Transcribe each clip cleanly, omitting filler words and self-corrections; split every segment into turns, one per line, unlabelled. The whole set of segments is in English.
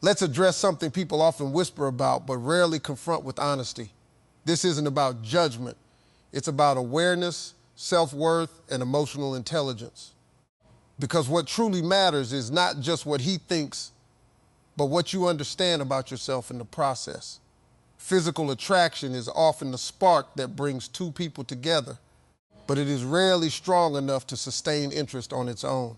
Let's address something people often whisper about but rarely confront with honesty. This isn't about judgment. It's about awareness, self-worth, and emotional intelligence. Because what truly matters is not just what he thinks, but what you understand about yourself in the process. Physical attraction is often the spark that brings two people together, but it is rarely strong enough to sustain interest on its own.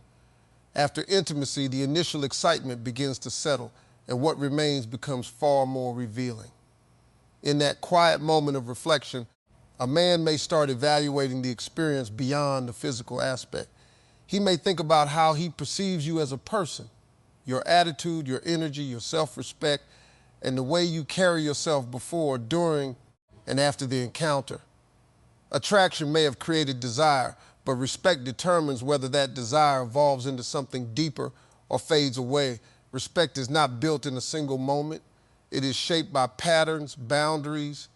After intimacy, the initial excitement begins to settle, and what remains becomes far more revealing. In that quiet moment of reflection, a man may start evaluating the experience beyond the physical aspect. He may think about how he perceives you as a person, your attitude, your energy, your self-respect, and the way you carry yourself before, during, and after the encounter. Attraction may have created desire, but respect determines whether that desire evolves into something deeper or fades away. Respect is not built in a single moment. It is shaped by patterns, boundaries,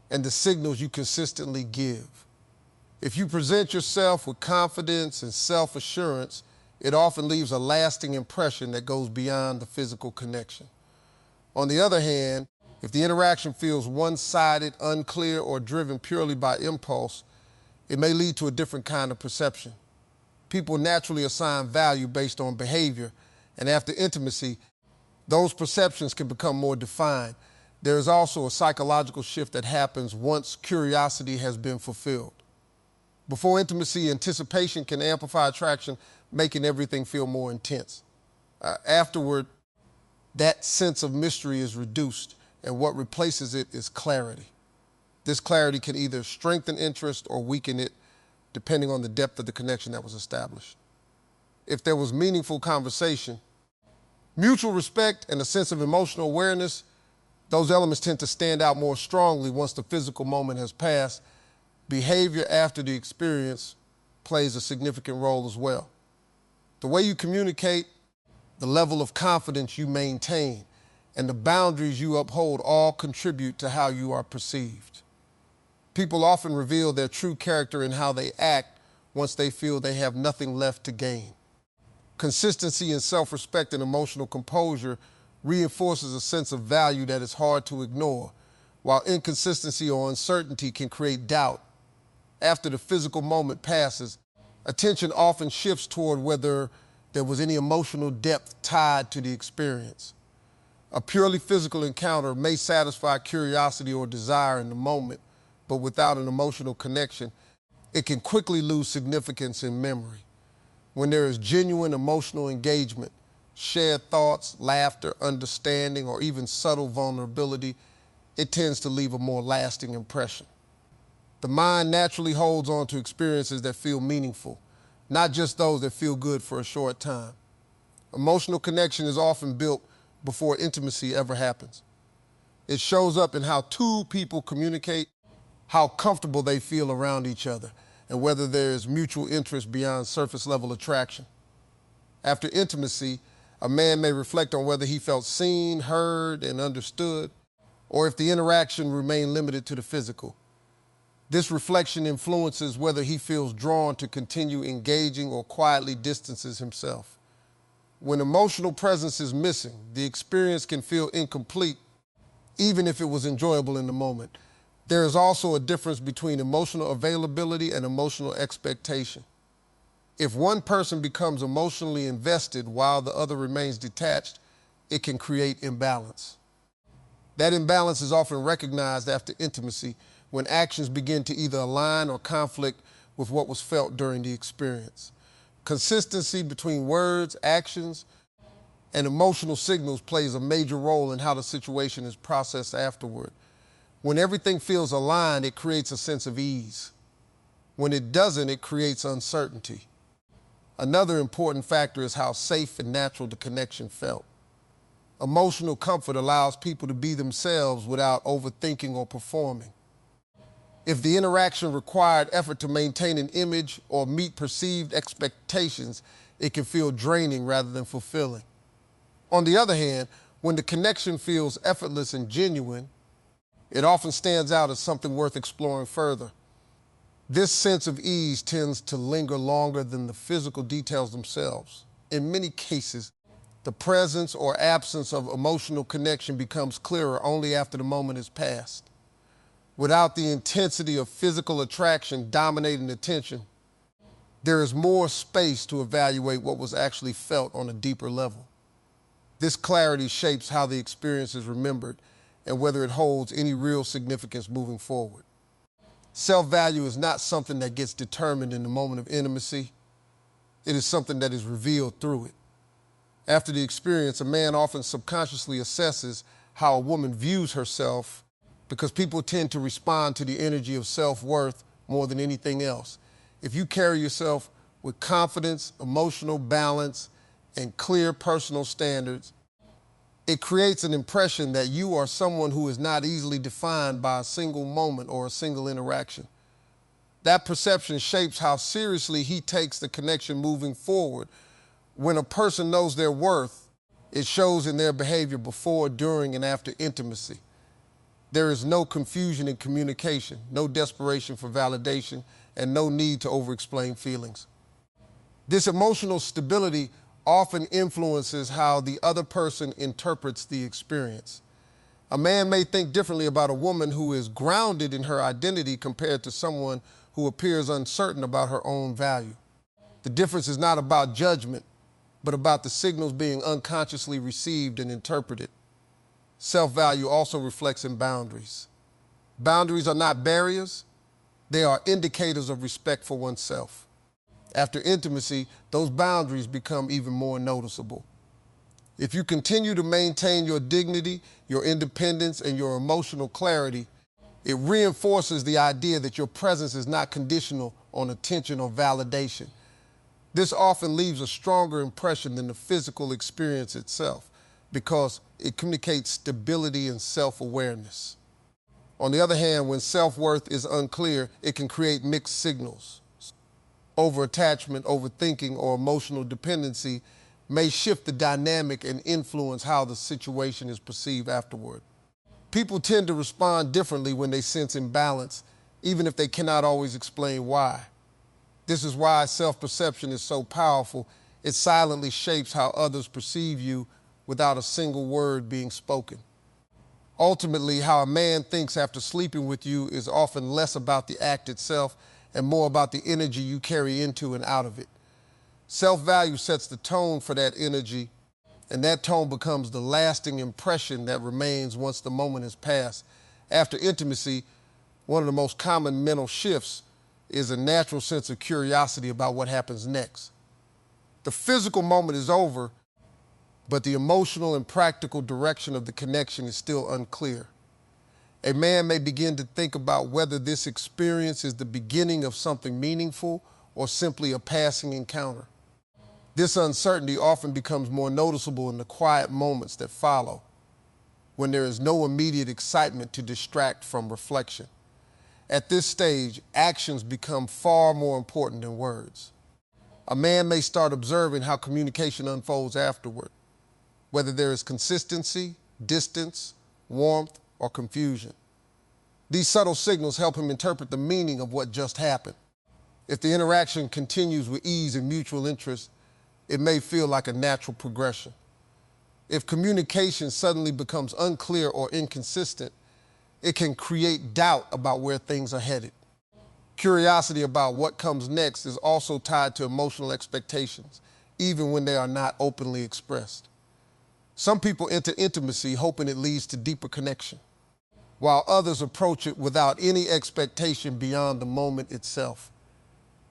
and the signals you consistently give. If you present yourself with confidence and self-assurance, it often leaves a lasting impression that goes beyond the physical connection. On the other hand, if the interaction feels one-sided, unclear, or driven purely by impulse, it may lead to a different kind of perception. People naturally assign value based on behavior, and after intimacy, those perceptions can become more defined. There is also a psychological shift that happens once curiosity has been fulfilled. Before intimacy, anticipation can amplify attraction, making everything feel more intense. Afterward, that sense of mystery is reduced, and what replaces it is clarity. This clarity can either strengthen interest or weaken it, depending on the depth of the connection that was established. If there was meaningful conversation, mutual respect, and a sense of emotional awareness, those elements tend to stand out more strongly once the physical moment has passed. Behavior after the experience plays a significant role as well. The way you communicate, the level of confidence you maintain, and the boundaries you uphold all contribute to how you are perceived. People often reveal their true character in how they act once they feel they have nothing left to gain. Consistency in self-respect and emotional composure reinforces a sense of value that is hard to ignore, while inconsistency or uncertainty can create doubt. After the physical moment passes, attention often shifts toward whether there was any emotional depth tied to the experience. A purely physical encounter may satisfy curiosity or desire in the moment, but without an emotional connection, it can quickly lose significance in memory. When there is genuine emotional engagement, shared thoughts, laughter, understanding, or even subtle vulnerability, it tends to leave a more lasting impression. The mind naturally holds on to experiences that feel meaningful, not just those that feel good for a short time. Emotional connection is often built before intimacy ever happens. It shows up in how two people communicate, how comfortable they feel around each other, and whether there is mutual interest beyond surface-level attraction. After intimacy, a man may reflect on whether he felt seen, heard, and understood, or if the interaction remained limited to the physical. This reflection influences whether he feels drawn to continue engaging or quietly distances himself. When emotional presence is missing, the experience can feel incomplete, even if it was enjoyable in the moment. There is also a difference between emotional availability and emotional expectation. If one person becomes emotionally invested while the other remains detached, it can create imbalance. That imbalance is often recognized after intimacy, when actions begin to either align or conflict with what was felt during the experience. Consistency between words, actions, and emotional signals plays a major role in how the situation is processed afterward. When everything feels aligned, it creates a sense of ease. When it doesn't, it creates uncertainty. Another important factor is how safe and natural the connection felt. Emotional comfort allows people to be themselves without overthinking or performing. If the interaction required effort to maintain an image or meet perceived expectations, it can feel draining rather than fulfilling. On the other hand, when the connection feels effortless and genuine, it often stands out as something worth exploring further. This sense of ease tends to linger longer than the physical details themselves. In many cases, The presence or absence of emotional connection becomes clearer only after the moment has passed. Without the intensity of physical attraction dominating attention, there is more space to evaluate what was actually felt on a deeper level. This clarity shapes how the experience is remembered and whether it holds any real significance moving forward. Self-value is not something that gets determined in the moment of intimacy. It is something that is revealed through it. After the experience, a man often subconsciously assesses how a woman views herself because people tend to respond to the energy of self-worth more than anything else. If you carry yourself with confidence, emotional balance, and clear personal standards, it creates an impression that you are someone who is not easily defined by a single moment or a single interaction. That perception shapes how seriously he takes the connection moving forward. When a person knows their worth, it shows in their behavior before, during, and after intimacy. There is no confusion in communication, no desperation for validation, and no need to over-explain feelings. This emotional stability often influences how the other person interprets the experience. A man may think differently about a woman who is grounded in her identity compared to someone who appears uncertain about her own value. The difference is not about judgment, but about the signals being unconsciously received and interpreted. Self-value also reflects in boundaries. Boundaries are not barriers, they are indicators of respect for oneself. After intimacy, those boundaries become even more noticeable. If you continue to maintain your dignity, your independence, and your emotional clarity, it reinforces the idea that your presence is not conditional on attention or validation. This often leaves a stronger impression than the physical experience itself because it communicates stability and self-awareness. On the other hand, when self-worth is unclear, it can create mixed signals. Over-attachment, overthinking, or emotional dependency may shift the dynamic and influence how the situation is perceived afterward. People tend to respond differently when they sense imbalance, even if they cannot always explain why. This is why self-perception is so powerful. It silently shapes how others perceive you without a single word being spoken. Ultimately, how a man thinks after sleeping with you is often less about the act itself and more about the energy you carry into and out of it. Self-value sets the tone for that energy, and that tone becomes the lasting impression that remains once the moment has passed. After intimacy, one of the most common mental shifts is a natural sense of curiosity about what happens next. The physical moment is over, but the emotional and practical direction of the connection is still unclear. A man may begin to think about whether this experience is the beginning of something meaningful or simply a passing encounter. This uncertainty often becomes more noticeable in the quiet moments that follow, when there is no immediate excitement to distract from reflection. At this stage, actions become far more important than words. A man may start observing how communication unfolds afterward, whether there is consistency, distance, warmth, or confusion. These subtle signals help him interpret the meaning of what just happened. If the interaction continues with ease and mutual interest, it may feel like a natural progression. If communication suddenly becomes unclear or inconsistent, it can create doubt about where things are headed. Curiosity about what comes next is also tied to emotional expectations, even when they are not openly expressed. Some people enter intimacy hoping it leads to deeper connection, while others approach it without any expectation beyond the moment itself.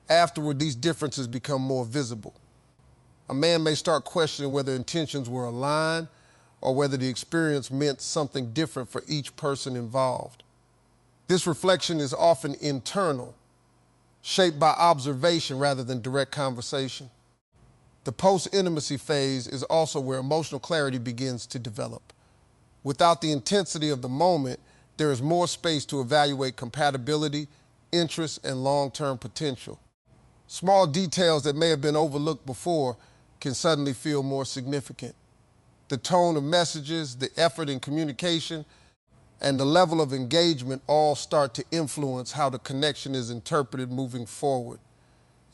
Afterward, these differences become more visible. A man may start questioning whether intentions were aligned or whether the experience meant something different for each person involved. This reflection is often internal, shaped by observation rather than direct conversation. The post-intimacy phase is also where emotional clarity begins to develop. Without the intensity of the moment, there is more space to evaluate compatibility, interests, and long-term potential. Small details that may have been overlooked before can suddenly feel more significant. The tone of messages, the effort in communication, and the level of engagement all start to influence how the connection is interpreted moving forward.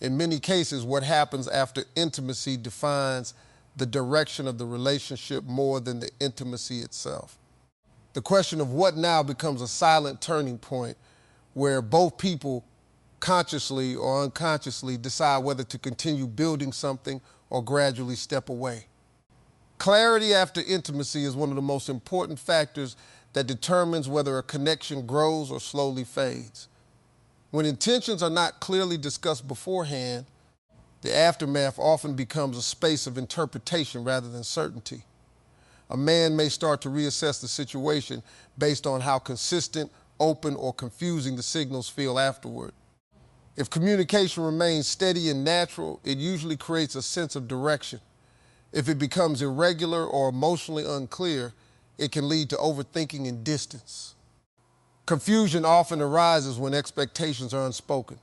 In many cases, what happens after intimacy defines the direction of the relationship more than the intimacy itself. The question of what now becomes a silent turning point where both people consciously or unconsciously decide whether to continue building something or gradually step away. Clarity after intimacy is one of the most important factors that determines whether a connection grows or slowly fades. When intentions are not clearly discussed beforehand, the aftermath often becomes a space of interpretation rather than certainty. A man may start to reassess the situation based on how consistent, open, or confusing the signals feel afterward. If communication remains steady and natural, it usually creates a sense of direction. If it becomes irregular or emotionally unclear, it can lead to overthinking and distance. Confusion often arises when expectations are unspoken.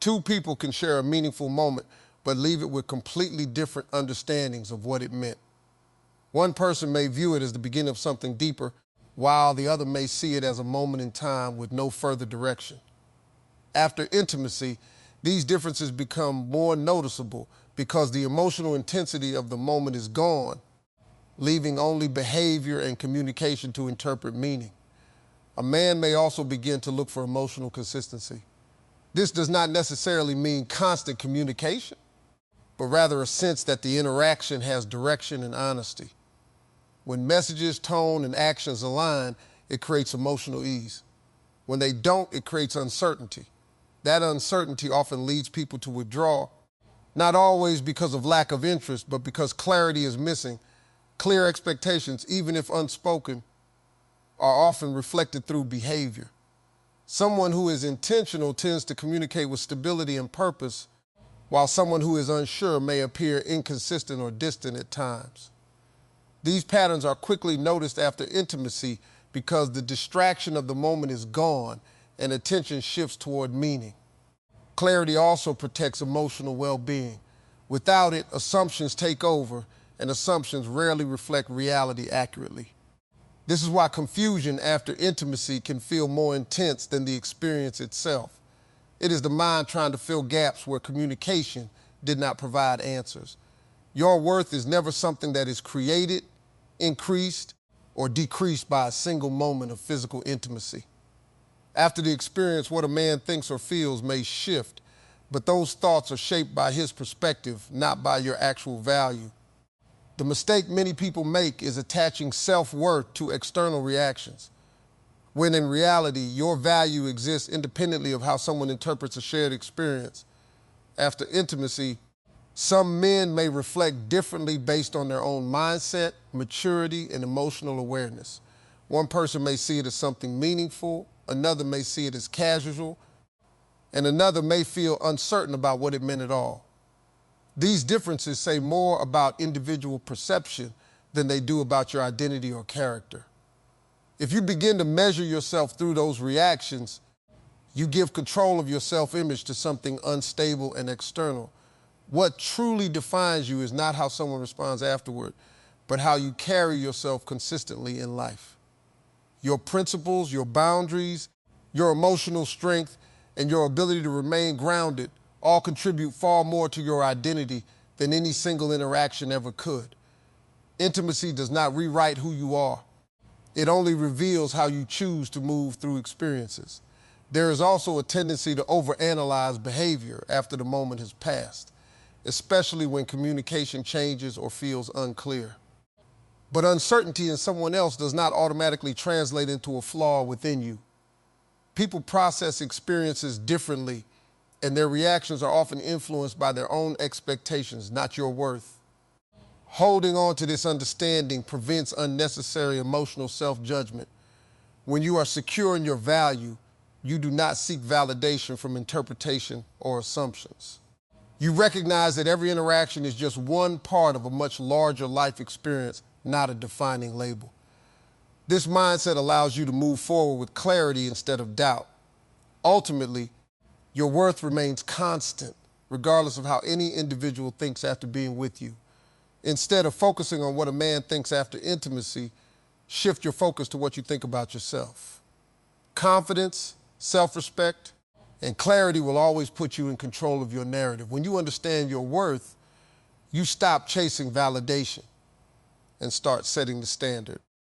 Two people can share a meaningful moment, but leave it with completely different understandings of what it meant. One person may view it as the beginning of something deeper, while the other may see it as a moment in time with no further direction. After intimacy, these differences become more noticeable because the emotional intensity of the moment is gone, leaving only behavior and communication to interpret meaning. A man may also begin to look for emotional consistency. This does not necessarily mean constant communication, but rather a sense that the interaction has direction and honesty. When messages, tone, and actions align, it creates emotional ease. When they don't, it creates uncertainty. That uncertainty often leads people to withdraw, not always because of lack of interest, but because clarity is missing. Clear expectations, even if unspoken, are often reflected through behavior. Someone who is intentional tends to communicate with stability and purpose, while someone who is unsure may appear inconsistent or distant at times. These patterns are quickly noticed after intimacy because the distraction of the moment is gone and attention shifts toward meaning. Clarity also protects emotional well-being. Without it, assumptions take over, and assumptions rarely reflect reality accurately. This is why confusion after intimacy can feel more intense than the experience itself. It is the mind trying to fill gaps where communication did not provide answers. Your worth is never something that is created, increased, or decreased by a single moment of physical intimacy. After the experience, what a man thinks or feels may shift, but those thoughts are shaped by his perspective, not by your actual value. The mistake many people make is attaching self-worth to external reactions, when in reality, your value exists independently of how someone interprets a shared experience. After intimacy, some men may reflect differently based on their own mindset, maturity, and emotional awareness. One person may see it as something meaningful, another may see it as casual, and another may feel uncertain about what it meant at all. These differences say more about individual perception than they do about your identity or character. If you begin to measure yourself through those reactions, you give control of your self-image to something unstable and external. What truly defines you is not how someone responds afterward, but how you carry yourself consistently in life. Your principles, your boundaries, your emotional strength, and your ability to remain grounded all contribute far more to your identity than any single interaction ever could. Intimacy does not rewrite who you are. It only reveals how you choose to move through experiences. There is also a tendency to overanalyze behavior after the moment has passed, especially when communication changes or feels unclear. But uncertainty in someone else does not automatically translate into a flaw within you. People process experiences differently, and their reactions are often influenced by their own expectations, not your worth. Holding on to this understanding prevents unnecessary emotional self-judgment. When you are secure in your value, you do not seek validation from interpretation or assumptions. You recognize that every interaction is just one part of a much larger life experience, not a defining label. This mindset allows you to move forward with clarity instead of doubt. Ultimately, your worth remains constant, regardless of how any individual thinks after being with you. Instead of focusing on what a man thinks after intimacy, shift your focus to what you think about yourself. Confidence, self-respect, and clarity will always put you in control of your narrative. When you understand your worth, You stop chasing validation and start setting the standard.